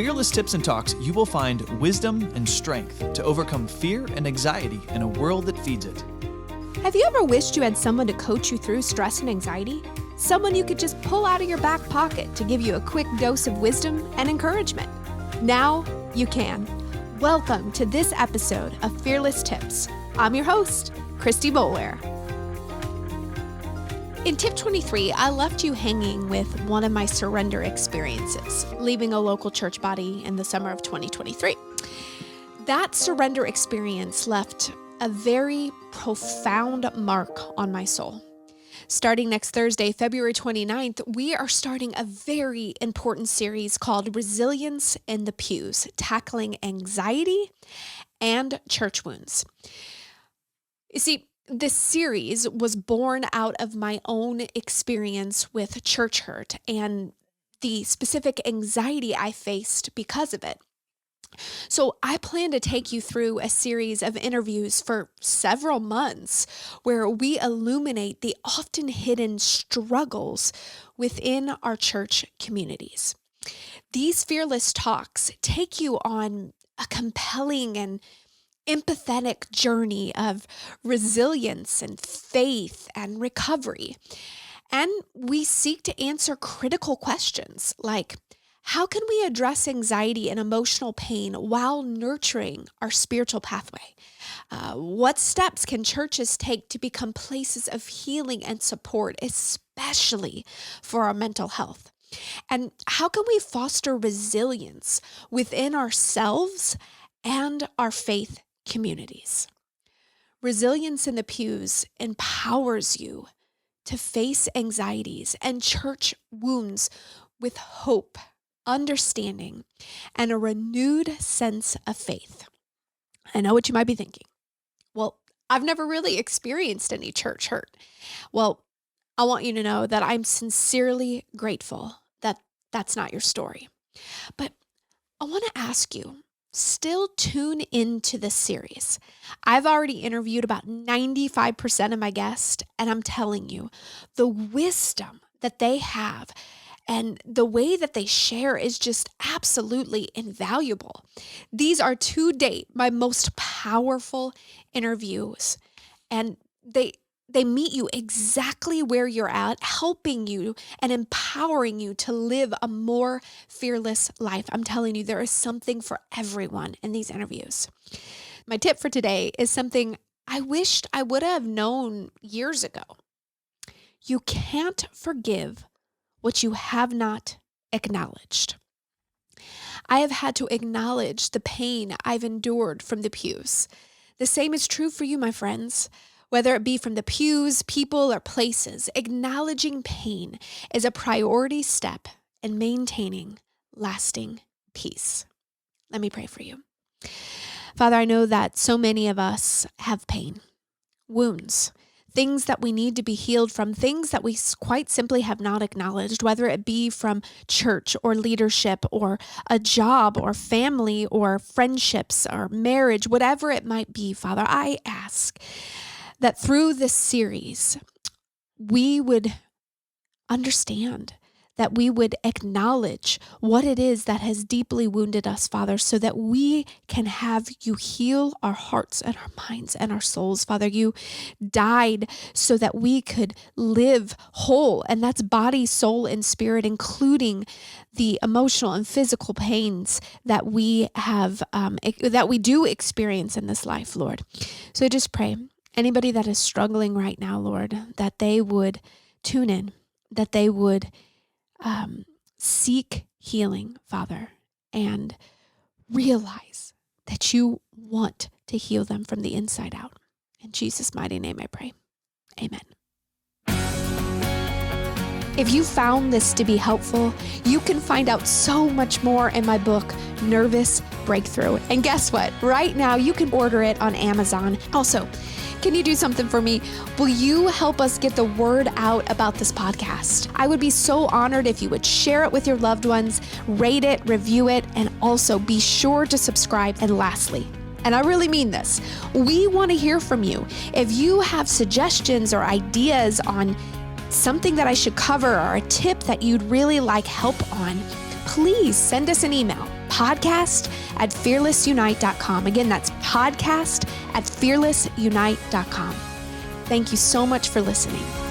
Fearless Tips and Talks, you will find wisdom and strength to overcome fear and anxiety in a world that feeds it. Have you ever wished you had someone to coach you through stress and anxiety? Someone you could just pull out of your back pocket to give you a quick dose of wisdom and encouragement. Now you can. Welcome to this episode of Fearless Tips. I'm your host, Christy Boulware. In tip 23, I left you hanging with one of my surrender experiences, leaving a local church body in the summer of 2023. That surrender experience left a very profound mark on my soul. Starting next Thursday, February 29th, we are starting a very important series called Resilience in the Pews, tackling anxiety and church wounds. You see, this series was born out of my own experience with church hurt and the specific anxiety I faced because of it. So I plan to take you through a series of interviews for several months where we illuminate the often hidden struggles within our church communities. These fearless talks take you on a compelling and empathetic journey of resilience and faith and recovery. And we seek to answer critical questions like, how can we address anxiety and emotional pain while nurturing our spiritual pathway? What steps can churches take to become places of healing and support, especially for our mental health? And how can we foster resilience within ourselves and our faith communities? Resilience in the Pews empowers you to face anxieties and church wounds with hope, understanding, and a renewed sense of faith. I know what you might be thinking. Well, I've never really experienced any church hurt. Well, I want you to know that I'm sincerely grateful that that's not your story. But I want to ask you, still tune into this series. I've already interviewed about 95% of my guests, and I'm telling you, the wisdom that they have and the way that they share is just absolutely invaluable. These are to date my most powerful interviews, and they meet you exactly where you're at, helping you and empowering you to live a more fearless life. I'm telling you, there is something for everyone in these interviews. My tip for today is something I wished I would have known years ago. You can't forgive what you have not acknowledged. I have had to acknowledge the pain I've endured from the pews. The same is true for you, my friends. Whether it be from the pews, people, or places, acknowledging pain is a priority step in maintaining lasting peace. Let me pray for you. Father, I know that so many of us have pain, wounds, things that we need to be healed from, things that we quite simply have not acknowledged, whether it be from church or leadership or a job or family or friendships or marriage, whatever it might be. Father, I ask that through this series, we would understand, that we would acknowledge what it is that has deeply wounded us, Father, so that we can have you heal our hearts and our minds and our souls. Father, you died so that we could live whole, and that's body, soul, and spirit, including the emotional and physical pains that we have, that we do experience in this life, Lord. So I just pray, anybody that is struggling right now, Lord, that they would tune in, that they would seek healing, Father, and realize that you want to heal them from the inside out. In Jesus' mighty name I pray. Amen. If you found this to be helpful, you can find out so much more in my book, Nervous Breakthrough. And guess what? Right now you can order it on Amazon. Also, can you do something for me? Will you help us get the word out about this podcast? I would be so honored if you would share it with your loved ones, rate it, review it, and also be sure to subscribe. And lastly, and I really mean this, we want to hear from you. If you have suggestions or ideas on something that I should cover or a tip that you'd really like help on, please send us an email, podcast@fearlessunite.com. Again, that's podcast@fearlessunite.com. Thank you so much for listening.